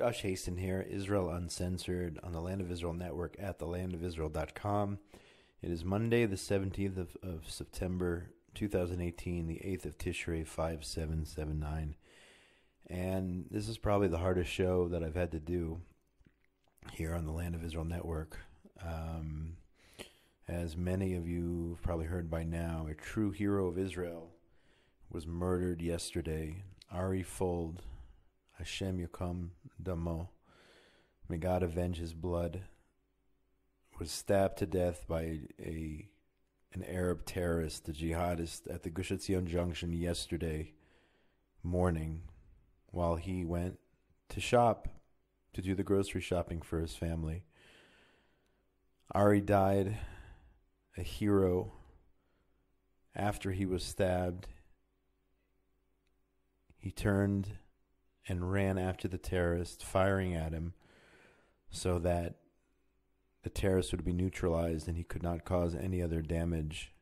Josh Hasten here, Israel Uncensored on the Land of Israel Network at thelandofisrael.com. It is Monday, the 17th of September, 2018, the 8th of Tishrei, 5779. And this is probably the hardest show that I've had to do here on the Land of Israel Network. As many of you have probably heard by now, a true hero of Israel was murdered yesterday. Ari Fuld HY, Damo. May God avenge his blood. Was stabbed to death by an Arab terrorist, the Jihadist, at the Gush Etzion Junction yesterday morning while he went to shop, to do the grocery shopping for his family. Ari died a hero after he was stabbed. He turned and ran after the terrorist, firing at him so that the terrorist would be neutralized and he could not cause any other damage.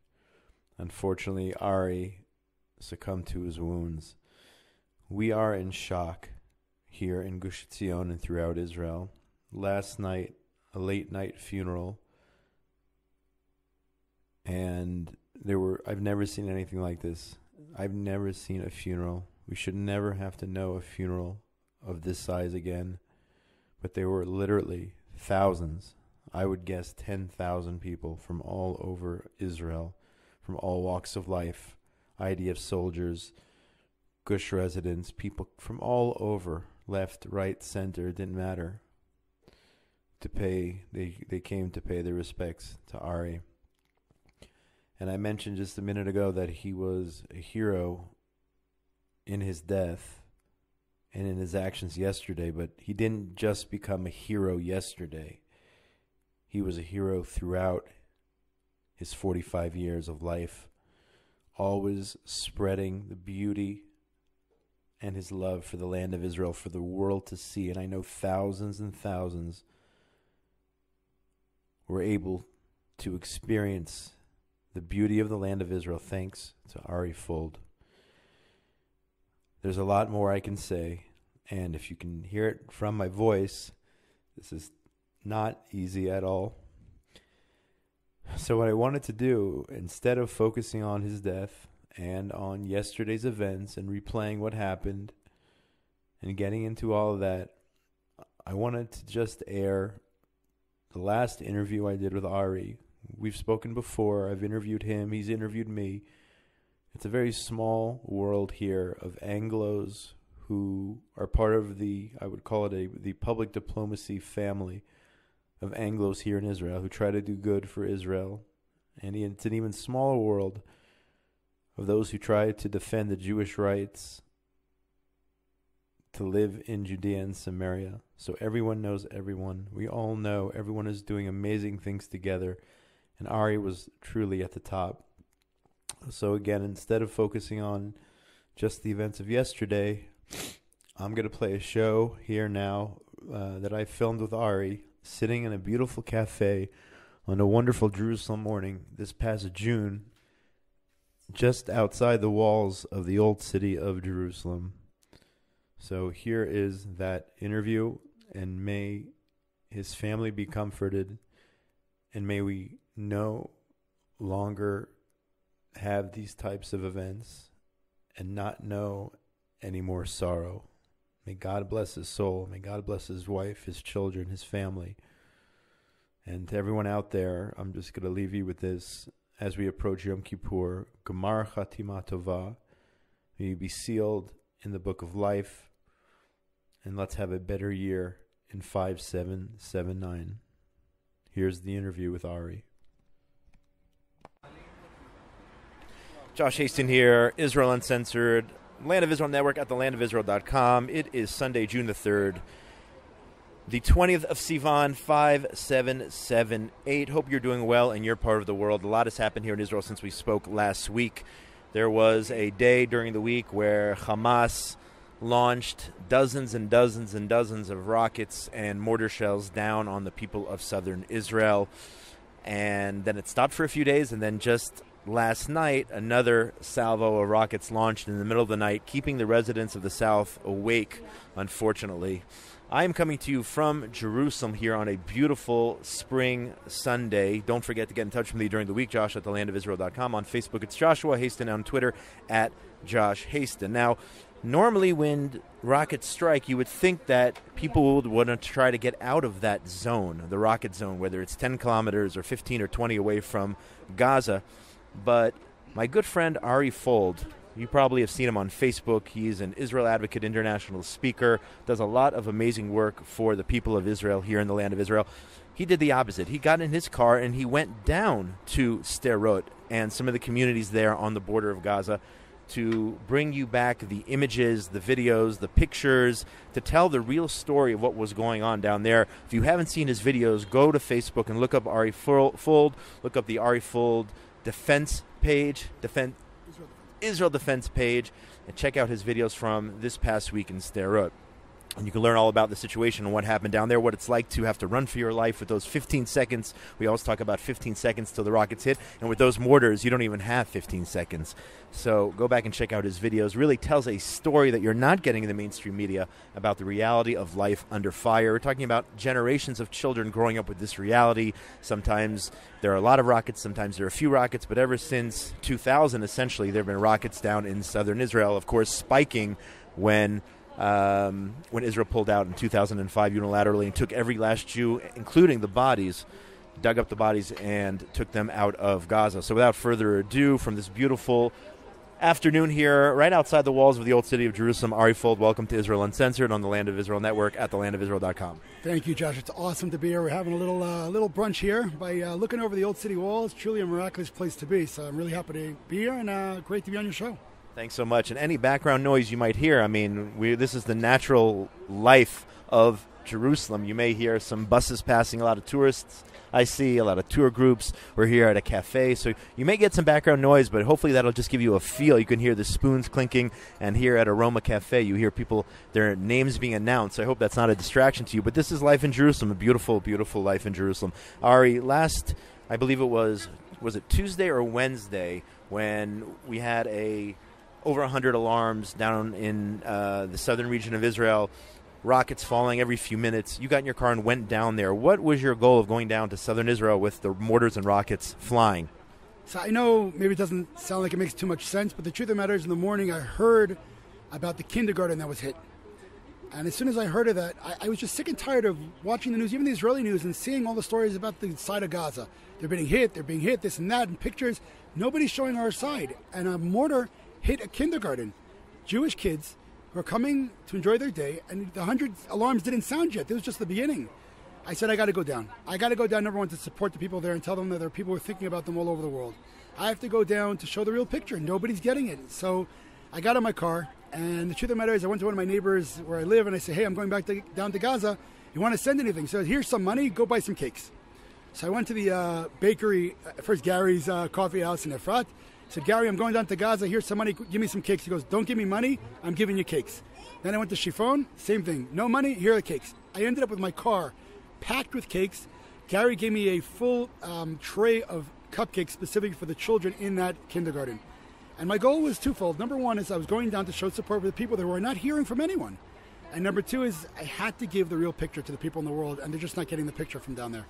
Unfortunately, Ari succumbed to his wounds. We are in shock here in Gush Etzion and throughout Israel. Last night, a late night funeral, and I've never seen anything like this. I've never seen a funeral. We should never have to know a funeral of this size again. But there were literally thousands, I would guess 10,000 people from all over Israel, from all walks of life, IDF soldiers, Gush residents, people from all over, left, right, center, it didn't matter, they came to pay their respects to Ari. And I mentioned just a minute ago that he was a hero in his death and in his actions yesterday, but he didn't just become a hero yesterday. He was a hero throughout his 45 years of life, always spreading the beauty and his love for the land of Israel for the world to see. And I know thousands and thousands were able to experience the beauty of the land of Israel thanks to Ari Fuld. There's a lot more I can say, and if you can hear it from my voice, this is not easy at all. So what I wanted to do, instead of focusing on his death and on yesterday's events and replaying what happened and getting into all of that, I wanted to just air the last interview I did with Ari. We've spoken before. I've interviewed him. He's interviewed me. It's a very small world here of Anglos who are part of I would call it the public diplomacy family of Anglos here in Israel who try to do good for Israel. And it's an even smaller world of those who try to defend the Jewish rights to live in Judea and Samaria. So everyone knows everyone. We all know everyone is doing amazing things together. And Ari was truly at the top. So again, instead of focusing on just the events of yesterday, I'm going to play a show here now that I filmed with Ari, sitting in a beautiful cafe on a wonderful Jerusalem morning this past June, just outside the walls of the old city of Jerusalem. So here is that interview, and may his family be comforted, and may we no longer have these types of events and not know any more sorrow. May God bless his soul. May God bless his wife, his children, his family. And to everyone out there, I'm just going to leave you with this as we approach Yom Kippur. Gemar Chatima Tova. May you be sealed in the book of life. And let's have a better year in 5779. Here's the interview with Ari. Josh Hasten here, Israel Uncensored, Land of Israel Network at thelandofisrael.com. It is Sunday, June the 3rd, the 20th of Sivan, 5778. Hope you're doing well in your part of the world. A lot has happened here in Israel since we spoke last week. There was a day during the week where Hamas launched dozens and dozens and dozens of rockets and mortar shells down on the people of southern Israel. And then it stopped for a few days, and then just last night, another salvo of rockets launched in the middle of the night, keeping the residents of the south awake, unfortunately. I am coming to you from Jerusalem here on a beautiful spring Sunday. Don't forget to get in touch with me during the week, Josh at thelandofisrael.com. On Facebook, it's Joshua Hasten. On Twitter, at Josh Hasten. Now, normally when rockets strike, you would think that people would want to try to get out of that zone, the rocket zone, whether it's 10 kilometers or 15 or 20 away from Gaza. But my good friend Ari Fuld, you probably have seen him on Facebook. He's an Israel advocate, international speaker, does a lot of amazing work for the people of Israel here in the land of Israel. He did the opposite. He got in his car and he went down to Sderot and some of the communities there on the border of Gaza to bring you back the images, the videos, the pictures, to tell the real story of what was going on down there. If you haven't seen his videos, go to Facebook and look up Ari Fuld, look up the Ari Fuld Defense page, Israel Defense page, and check out his videos from this past week in Sderot. And you can learn all about the situation and what happened down there, what it's like to have to run for your life with those 15 seconds. We always talk about 15 seconds till the rockets hit. And with those mortars, you don't even have 15 seconds. So go back and check out his videos. Really tells a story that you're not getting in the mainstream media about the reality of life under fire. We're talking about generations of children growing up with this reality. Sometimes there are a lot of rockets, sometimes there are a few rockets. But ever since 2000, essentially, there have been rockets down in southern Israel, of course, spiking when Israel pulled out in 2005 unilaterally and took every last Jew, including the bodies, dug up the bodies and took them out of Gaza. So without further ado, from this beautiful afternoon here, right outside the walls of the old city of Jerusalem, Ari Fuld, welcome to Israel Uncensored on the Land of Israel Network at thelandofisrael.com. Thank you, Josh. It's awesome to be here. We're having a little brunch here by looking over the old city walls. Truly a miraculous place to be. So I'm really happy to be here and great to be on your show. Thanks so much. And any background noise you might hear, I mean, this is the natural life of Jerusalem. You may hear some buses passing, a lot of tourists. I see a lot of tour groups. We're here at a cafe, so you may get some background noise, but hopefully that'll just give you a feel. You can hear the spoons clinking, and here at Aroma Cafe, you hear people, their names being announced. I hope that's not a distraction to you, but this is life in Jerusalem, a beautiful, beautiful life in Jerusalem. Ari, I believe it was it Tuesday or Wednesday, when we had over 100 alarms down in the southern region of Israel, rockets falling every few minutes. You got in your car and went down there. What was your goal of going down to southern Israel with the mortars and rockets flying? So I know maybe it doesn't sound like it makes too much sense, but the truth of the matter is in the morning I heard about the kindergarten that was hit. And as soon as I heard of that, I was just sick and tired of watching the news, even the Israeli news, and seeing all the stories about the side of Gaza. They're being hit, this and that, and pictures. Nobody's showing our side. And a mortar hit a kindergarten. Jewish kids who are coming to enjoy their day, and the 100 alarms didn't sound yet. This was just the beginning. I said, I got to go down. I got to go down, number one, to support the people there and tell them that there are people who are thinking about them all over the world. I have to go down to show the real picture. Nobody's getting it. So I got in my car, and the truth of the matter is I went to one of my neighbors where I live, and I said, hey, I'm going back down to Gaza. You want to send anything? So here's some money. Go buy some cakes. So I went to the bakery, first Gary's coffee house in Efrat. I said, Gary, I'm going down to Gaza. Here's some money. Give me some cakes. He goes, don't give me money. I'm giving you cakes. Then I went to Chiffon. Same thing. No money. Here are the cakes. I ended up with my car packed with cakes. Gary gave me a full tray of cupcakes specifically for the children in that kindergarten. And my goal was twofold. Number one is I was going down to show support for the people that were not hearing from anyone. And number two is I had to give the real picture to the people in the world, and they're just not getting the picture from down there.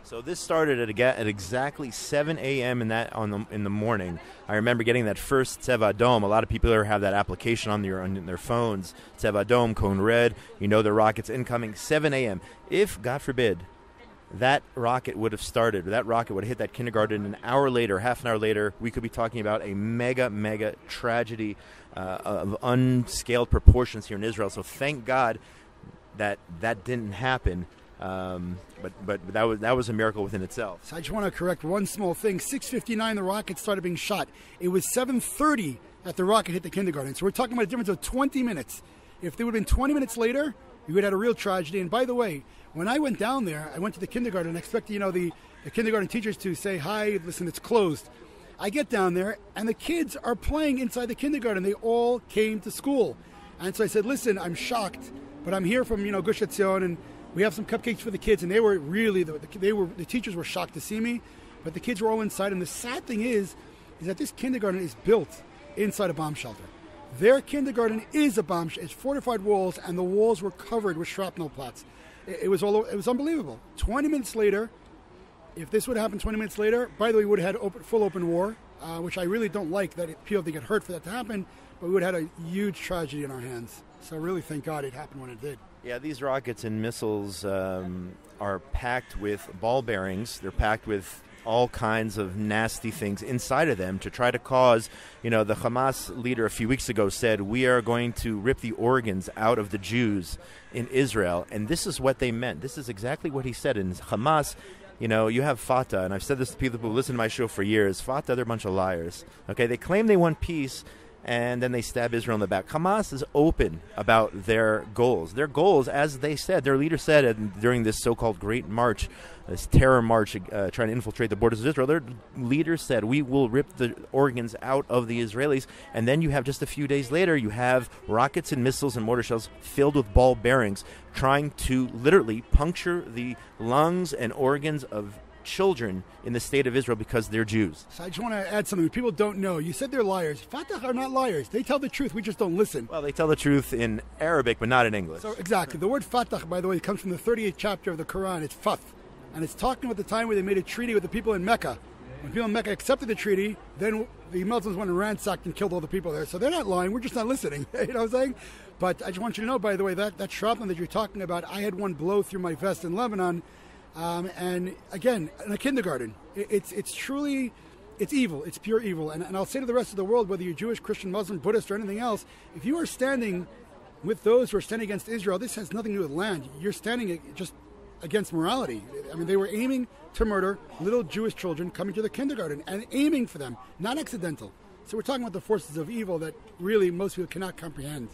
So this started at exactly 7 a.m. in the morning. I remember getting that first Tzeva Adom. A lot of people have that application on their phones. Tzeva Adom, cone red. You know the rocket's incoming. 7 a.m. If, God forbid, that rocket would have started, or that rocket would have hit that kindergarten an hour later, half an hour later, we could be talking about a mega tragedy of unscaled proportions here in Israel. So thank God that didn't happen. But that was a miracle within itself. So I just want to correct one small thing. 6:59, the rocket started being shot. It was 7:30 that the rocket hit the kindergarten. So we're talking about a difference of 20 minutes. If they would have been 20 minutes later, we would have had a real tragedy. And by the way, when I went down there, I went to the kindergarten and expected, the kindergarten teachers to say, hi, listen, it's closed. I get down there, and the kids are playing inside the kindergarten. They all came to school. And so I said, listen, I'm shocked, but I'm here from, Gush Etzion, and we have some cupcakes for the kids. And they were really, the teachers were shocked to see me, but the kids were all inside. And the sad thing is is that this kindergarten is built inside a bomb shelter. Their kindergarten is a bomb shelter. It's fortified walls, and the walls were covered with shrapnel plots. It was unbelievable. 20 minutes later, if this would have happened 20 minutes later, by the way, we would have had full open war, which I really don't like that people have to get hurt for that to happen, but we would have had a huge tragedy in our hands. So really thank God it happened when it did. Yeah, these rockets and missiles are packed with ball bearings. They're packed with all kinds of nasty things inside of them to try to cause, the Hamas leader a few weeks ago said, we are going to rip the organs out of the Jews in Israel. And this is what they meant. This is exactly what he said. In Hamas, you have Fatah, and I've said this to people who listen to my show for years. Fatah, they're a bunch of liars. Okay, they claim they want peace, and then they stab Israel in the back. Hamas is open about their goals. Their goals, as they said, their leader said during this so-called Great March, this terror march trying to infiltrate the borders of Israel, their leader said, we will rip the organs out of the Israelis. And then you have just a few days later, you have rockets and missiles and mortar shells filled with ball bearings trying to literally puncture the lungs and organs of children in the state of Israel because they're Jews. So I just want to add something people don't know. You said they're liars. Fatah are not liars. They tell the truth. We just don't listen. Well, they tell the truth in Arabic, but not in English. So exactly. The word Fatah, by the way, comes from the 38th chapter of the Quran. It's Fath. And it's talking about the time where they made a treaty with the people in Mecca. When people in Mecca accepted the treaty, then the Muslims went and ransacked and killed all the people there. So they're not lying. We're just not listening. You know what I'm saying? But I just want you to know, by the way, that shrapnel that you're talking about, I had one blow through my vest in Lebanon. And again, in a kindergarten, it's truly, it's evil. It's pure evil. And I'll say to the rest of the world, whether you're Jewish, Christian, Muslim, Buddhist, or anything else, if you are standing with those who are standing against Israel, this has nothing to do with land. You're standing just against morality. I mean, they were aiming to murder little Jewish children coming to the kindergarten and aiming for them, not accidental. So we're talking about the forces of evil that really most people cannot comprehend.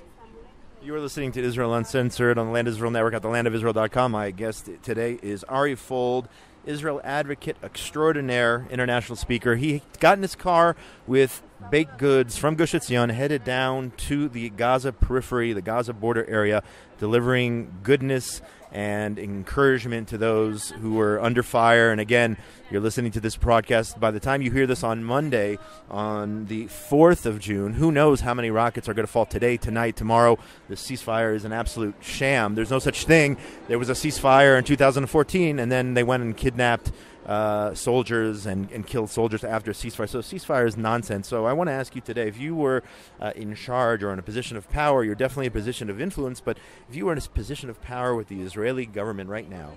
You are listening to Israel Uncensored on the Land Israel Network at thelandofisrael.com. My guest today is Ari Fuld, Israel advocate extraordinaire, international speaker. He got in his car with baked goods from Gush Etzion, headed down to the Gaza periphery, the Gaza border area, delivering goodness and encouragement to those who were under fire. And again, you're listening to this broadcast. By the time you hear this on Monday, on the 4th of June, who knows how many rockets are going to fall today, tonight, tomorrow. The ceasefire is an absolute sham. There's no such thing. There was a ceasefire in 2014, and then they went and kidnapped soldiers and killed soldiers after a ceasefire. So ceasefire is nonsense. So I want to ask you today, if you were in charge or in a position of power, you're definitely in a position of influence, but if you were in a position of power with the Israeli government right now,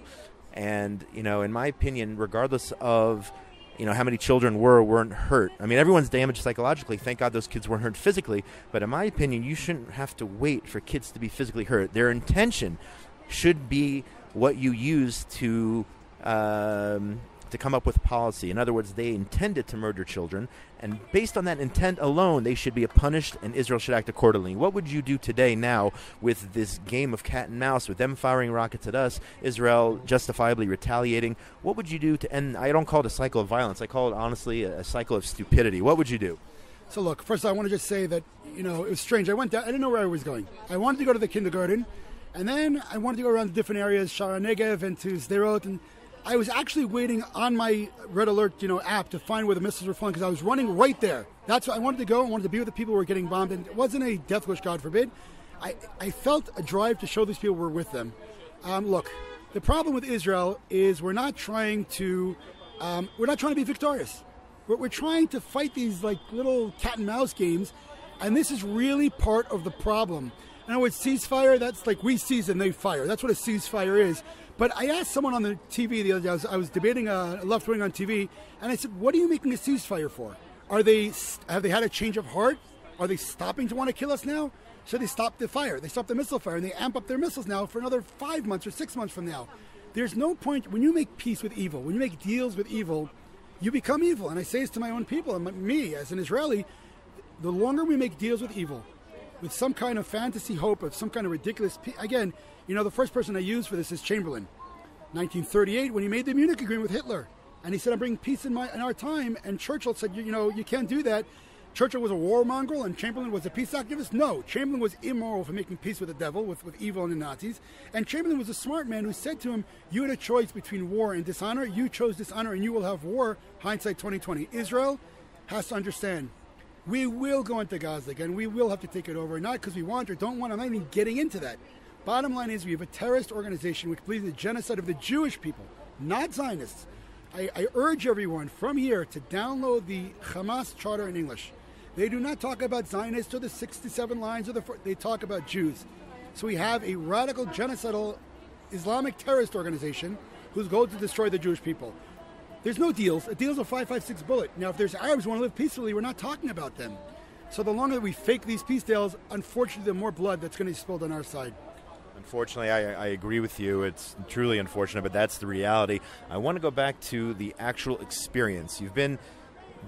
and, in my opinion, regardless of, how many children weren't hurt. I mean, everyone's damaged psychologically. Thank God those kids weren't hurt physically. But in my opinion, you shouldn't have to wait for kids to be physically hurt. Their intention should be what you use to come up with policy. In other words, they intended to murder children, and based on that intent alone, they should be punished, and Israel should act accordingly. What would you do today now with this game of cat and mouse, with them firing rockets at us, Israel justifiably retaliating? What would you do to end, I don't call it a cycle of violence, I call it honestly a cycle of stupidity. What would you do? So look, first I want to just say that, it was strange. I went down, I didn't know where I was going. I wanted to go to the kindergarten, and then I wanted to go around to different areas, Shara Negev and to Sderot, and I was actually waiting on my Red Alert, app to find where the missiles were falling because I was running right there. That's why I wanted to go. I wanted to be with the people who were getting bombed, and it wasn't a death wish, God forbid. I felt a drive to show these people we're with them. Look, the problem with Israel is we're not trying to be victorious. We're trying to fight these little cat and mouse games, and this is really part of the problem. In other words, ceasefire, that's like we seize and they fire. That's what a ceasefire is. But I asked someone on the TV the other day, I was debating a left wing on TV, and I said, what are you making a ceasefire for? Have they had a change of heart? Are they stopping to want to kill us now? So they stopped the fire. They stopped the missile fire, and they amp up their missiles now for another 5 months or 6 months from now. There's no point, when you make peace with evil, when you make deals with evil, you become evil. And I say this to my own people, and me as an Israeli, the longer we make deals with evil, with some kind of fantasy hope of some kind of ridiculous again, the first person I use for this is Chamberlain. 1938, when he made the Munich Agreement with Hitler. And he said, I'm bringing peace in our time. And Churchill said, you can't do that. Churchill was a warmonger and Chamberlain was a peace activist. No, Chamberlain was immoral for making peace with the devil, with evil and the Nazis. And Chamberlain was a smart man who said to him, you had a choice between war and dishonor. You chose dishonor and you will have war. Hindsight 2020. Israel has to understand, we will go into Gaza again. We will have to take it over, not because we want or don't want. I'm not even getting into that. Bottom line is we have a terrorist organization which believes in the genocide of the Jewish people, not Zionists. I urge everyone from here to download the Hamas charter in English. They do not talk about Zionists or the 67 lines, they talk about Jews. So we have a radical genocidal Islamic terrorist organization whose goal is to destroy the Jewish people. There's no deals. A deal's a 5.56 bullet. Now, if there's Arabs who want to live peacefully, we're not talking about them. So the longer that we fake these peace deals, unfortunately, the more blood that's going to be spilled on our side. Unfortunately, I agree with you. It's truly unfortunate, but that's the reality. I want to go back to the actual experience. You've been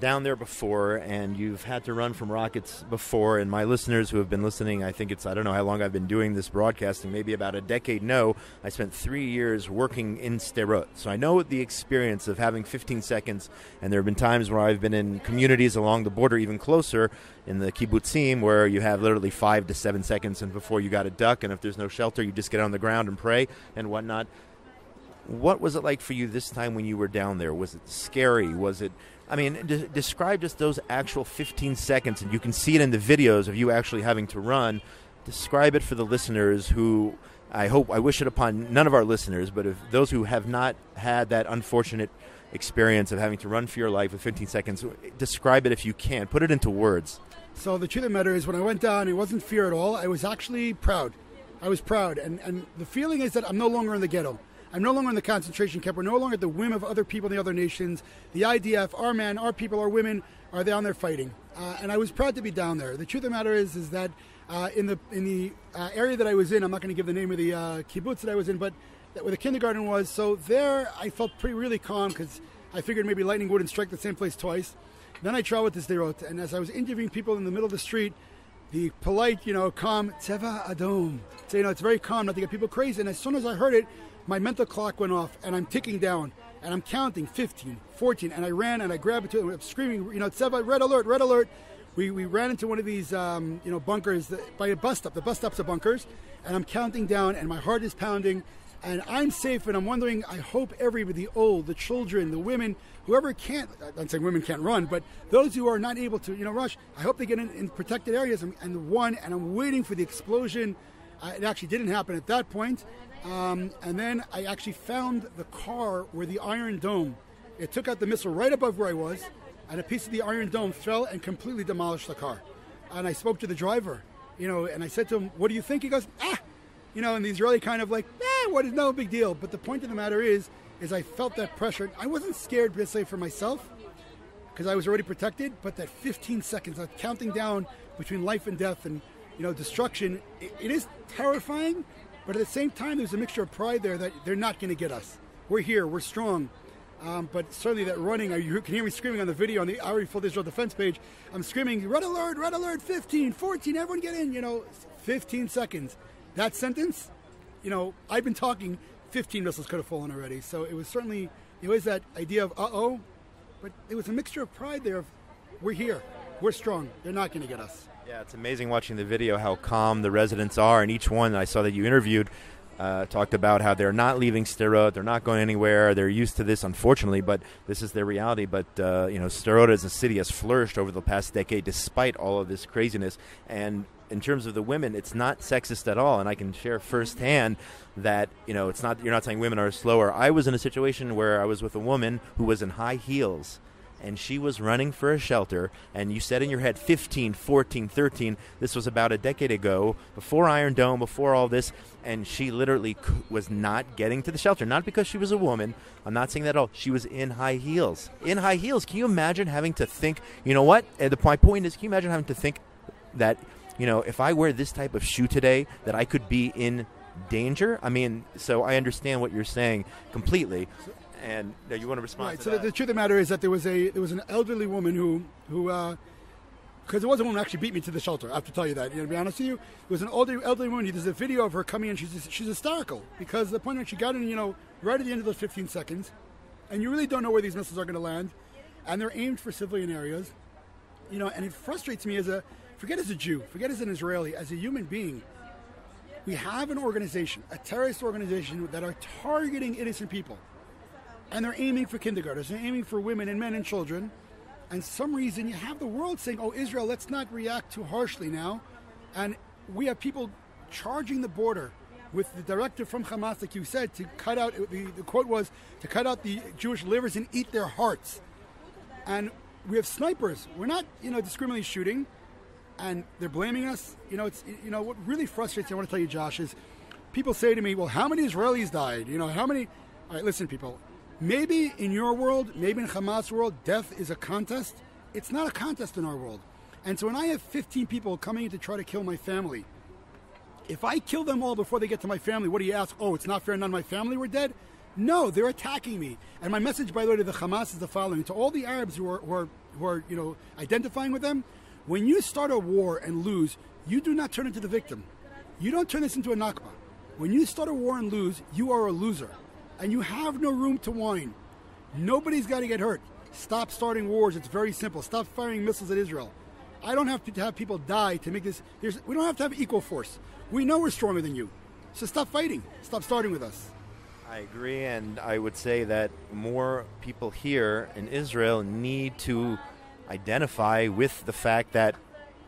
down there before, and you've had to run from rockets before, and my listeners who have been listening, I don't know how long I've been doing this broadcasting, maybe about a decade, know I spent 3 years working in Sderot. So I know the experience of having 15 seconds, and there have been times where I've been in communities along the border, even closer, in the kibbutzim, where you have literally 5 to 7 seconds and before you got to duck, and if there's no shelter, you just get on the ground and pray and whatnot. What was it like for you this time when you were down there? Was it scary? Was it... describe just those actual 15 seconds, and you can see it in the videos of you actually having to run. Describe it for the listeners who, I wish it upon none of our listeners, but if those who have not had that unfortunate experience of having to run for your life with 15 seconds, describe it if you can. Put it into words. So the truth of the matter is, when I went down, it wasn't fear at all. I was actually proud. I was proud. And the feeling is that I'm no longer in the ghetto. I'm no longer in the concentration camp. We're no longer at the whim of other people in the other nations. The IDF, our men, our people, our women are down there fighting. And I was proud to be down there. The truth of the matter is that in the area that I was in, I'm not going to give the name of the kibbutz that I was in, but where the kindergarten was. So there I felt really calm because I figured maybe lightning wouldn't strike the same place twice. Then I traveled to Sderot, and as I was interviewing people in the middle of the street, the polite, calm, Tzeva Adom. So, it's very calm not to get people crazy. And as soon as I heard it, my mental clock went off, and I'm ticking down, and I'm counting 15, 14, and I ran, and I grabbed it, and I'm screaming, Tzeva, red alert, red alert. We ran into one of these, bunkers by a bus stop. The bus stops are bunkers, and I'm counting down, and my heart is pounding, and I'm safe, and I'm wondering, I hope everybody, the old, the children, the women, whoever can't, I'm saying women can't run, but those who are not able to, rush, I hope they get in protected areas, and I'm waiting for the explosion. It actually didn't happen at that point. And then I actually found the car where the Iron Dome, it took out the missile right above where I was, and a piece of the Iron Dome fell and completely demolished the car. And I spoke to the driver, and I said to him, what do you think? He goes, and the Israeli kind of like, no big deal. But the point of the matter is I felt that pressure. I wasn't scared, per se, for myself, because I was already protected, but that 15 seconds, of counting down between life and death and, destruction, it is terrifying. But at the same time, there's a mixture of pride there that they're not going to get us. We're here. We're strong. But certainly that running, you can hear me screaming on the video on the Ari Fuld Israel defense page. I'm screaming, red alert, 15, 14, everyone get in, 15 seconds. That sentence, I've been talking, 15 missiles could have fallen already. So it was certainly, it was that idea of, but it was a mixture of pride there of, we're here. We're strong. They're not going to get us. Yeah, it's amazing watching the video how calm the residents are, and each one I saw that you interviewed talked about how they're not leaving Sderot, they're not going anywhere, they're used to this, unfortunately, but this is their reality. But, Sderot as a city has flourished over the past decade despite all of this craziness, and in terms of the women, it's not sexist at all, and I can share firsthand that, it's not, you're not saying women are slower. I was in a situation where I was with a woman who was in high heels, and she was running for a shelter, and you said in your head 15, 14, 13. This was about a decade ago, before Iron Dome, before all this, and she literally was not getting to the shelter. Not because she was a woman. I'm not saying that at all. She was in high heels. In high heels. Can you imagine having to think, my point is, can you imagine having to think that, if I wear this type of shoe today, that I could be in danger? So I understand what you're saying completely. And you want to respond right, to so that? The truth of the matter is that there was an elderly woman who because it wasn't a woman who actually beat me to the shelter. I have to tell you that. To be honest with you, it was an elderly woman. There's a video of her coming in. She's hysterical because the point when she got in, right at the end of those 15 seconds, and you really don't know where these missiles are going to land, and they're aimed for civilian areas, and it frustrates me forget as a Jew, forget as an Israeli, as a human being. We have an organization, a terrorist organization that are targeting innocent people. And they're aiming for kindergartners. They're aiming for women and men and children. And some reason you have the world saying, oh, Israel, let's not react too harshly now. And we have people charging the border with the directive from Hamas, like you said, to cut out, the quote was, to cut out the Jewish livers and eat their hearts. And we have snipers. We're not, discriminately shooting, and they're blaming us. What really frustrates me, I want to tell you, Josh, is people say to me, well, how many Israelis died? How many? All right, listen, people. Maybe in your world, maybe in Hamas' world, death is a contest. It's not a contest in our world. And so when I have 15 people coming in to try to kill my family, if I kill them all before they get to my family, what do you ask? Oh, it's not fair, none of my family were dead? No, they're attacking me. And my message, by the way, to the Hamas is the following. To all the Arabs who are identifying with them, when you start a war and lose, you do not turn into the victim. You don't turn this into a Nakba. When you start a war and lose, you are a loser. And you have no room to whine. Nobody's got to get hurt. Stop starting wars. It's very simple. Stop firing missiles at Israel. I don't have to have people die to make this. We don't have to have equal force. We know we're stronger than you. So stop fighting. Stop starting with us. I agree, and I would say that more people here in Israel need to identify with the fact that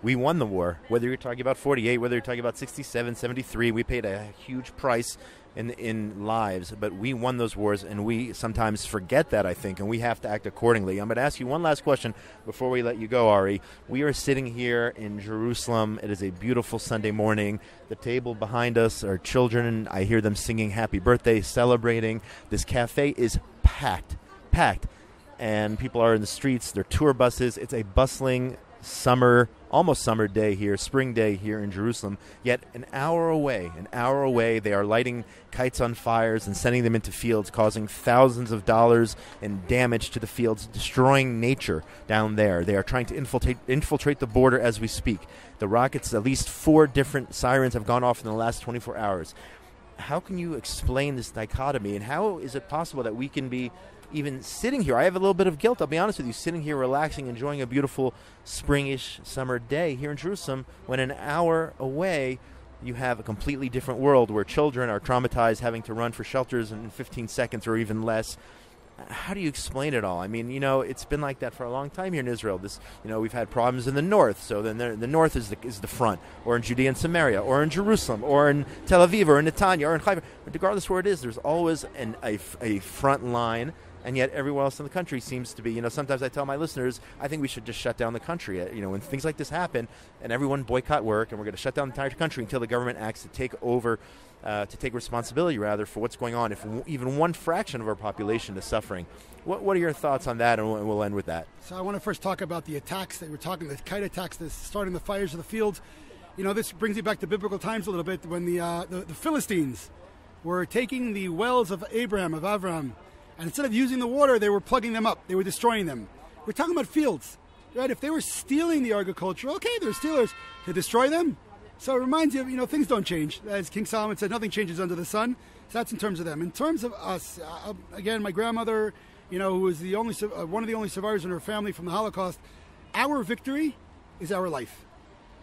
we won the war. Whether you're talking about 48, whether you're talking about 67, 73, we paid a huge price in lives, but we won those wars, and we sometimes forget that, I think, and we have to act accordingly. I'm going to ask you one last question before we let you go, Ari. We are sitting here in Jerusalem. It is a beautiful Sunday morning. The table behind us are children. I hear them singing happy birthday, celebrating. This cafe is packed, and people are in the streets. They're tour buses. It's a bustling almost summer day here, spring day here in Jerusalem. Yet an hour away, they are lighting kites on fires and sending them into fields, causing thousands of dollars in damage to the fields, destroying nature down there. They are trying to infiltrate the border as we speak. The rockets, at least 4 different sirens have gone off in the last 24 hours. How can you explain this dichotomy, and how is it possible that we can be even sitting here? I have a little bit of guilt, I'll be honest with you, sitting here relaxing, enjoying a beautiful springish summer day here in Jerusalem, when an hour away you have a completely different world where children are traumatized, having to run for shelters in 15 seconds or even less. How do you explain it all? I mean, it's been like that for a long time here in Israel. We've had problems in the north, so then the north is the front, or in Judea and Samaria, or in Jerusalem, or in Tel Aviv, or in Netanya, or in Haifa. But regardless where it is, there's always a front line. And yet everywhere else in the country seems to be, sometimes I tell my listeners, I think we should just shut down the country. When things like this happen and everyone boycott work, and we're going to shut down the entire country until the government acts to take over, to take responsibility, rather, for what's going on, if even one fraction of our population is suffering. What are your thoughts on that? And we'll end with that. So I want to first talk about the attacks that we're talking, the kite attacks, starting the fires of the fields. This brings you back to biblical times a little bit, when the Philistines were taking the wells of Avram, and instead of using the water, they were plugging them up. They were destroying them. We're talking about fields, right? If they were stealing the agriculture, okay, they're stealers. To destroy them? So it reminds you of, things don't change. As King Solomon said, nothing changes under the sun. So that's in terms of them. In terms of us, again, my grandmother, who was one of the only survivors in her family from the Holocaust, our victory is our life.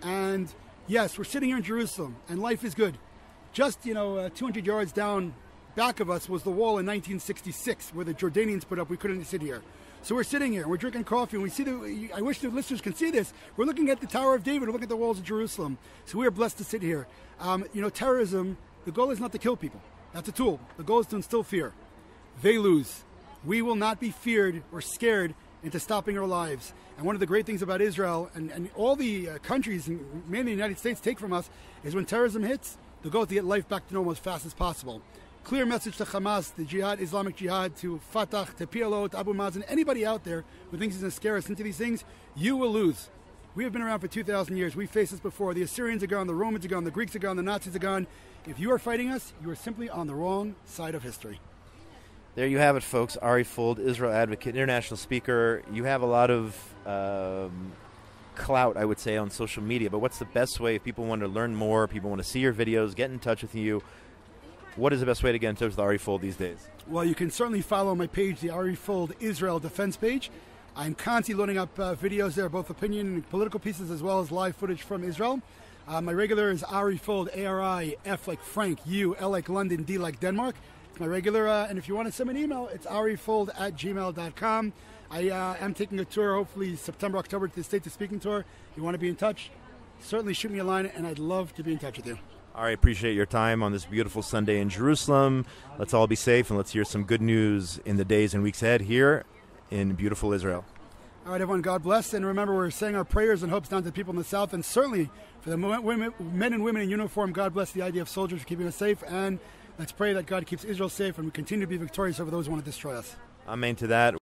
And yes, we're sitting here in Jerusalem, and life is good. Just, 200 yards down back of us was the wall in 1966 where the Jordanians put up. We couldn't sit here. So we're sitting here, we're drinking coffee, and we see I wish the listeners can see this. We're looking at the Tower of David, we're looking at the walls of Jerusalem. So we are blessed to sit here. Terrorism, the goal is not to kill people. That's a tool. The goal is to instill fear. They lose. We will not be feared or scared into stopping our lives. And one of the great things about Israel and all the countries, mainly the United States, take from us is when terrorism hits, the goal is to get life back to normal as fast as possible. Clear message to Hamas, the Jihad, Islamic Jihad, to Fatah, to PLO, to Abu Mazen, anybody out there who thinks he's going to scare us into these things, you will lose. We have been around for 2,000 years. We've faced this before. The Assyrians are gone, the Romans are gone, the Greeks are gone, the Nazis are gone. If you are fighting us, you are simply on the wrong side of history. There you have it, folks. Ari Fuld, Israel advocate, international speaker. You have a lot of clout, I would say, on social media, but what's the best way if people want to learn more, people want to see your videos, get in touch with you? What is the best way to get in touch with Ari Fuld these days? Well, you can certainly follow my page, the Ari Fuld Israel Defense page. I'm constantly loading up videos there, both opinion and political pieces, as well as live footage from Israel. My regular is Ari Fuld, A-R-I, F like Frank, U, L like London, D like Denmark. It's my regular, and if you want to send me an email, it's arifuld@gmail.com. I am taking a tour, hopefully September, October, to the States, a speaking tour. If you want to be in touch, certainly shoot me a line, and I'd love to be in touch with you. All right, appreciate your time on this beautiful Sunday in Jerusalem. Let's all be safe, and let's hear some good news in the days and weeks ahead here in beautiful Israel. All right, everyone, God bless. And remember, we're saying our prayers and hopes down to the people in the South, and certainly for the men and women in uniform. God bless the idea of soldiers for keeping us safe. And let's pray that God keeps Israel safe and we continue to be victorious over those who want to destroy us. Amen to that.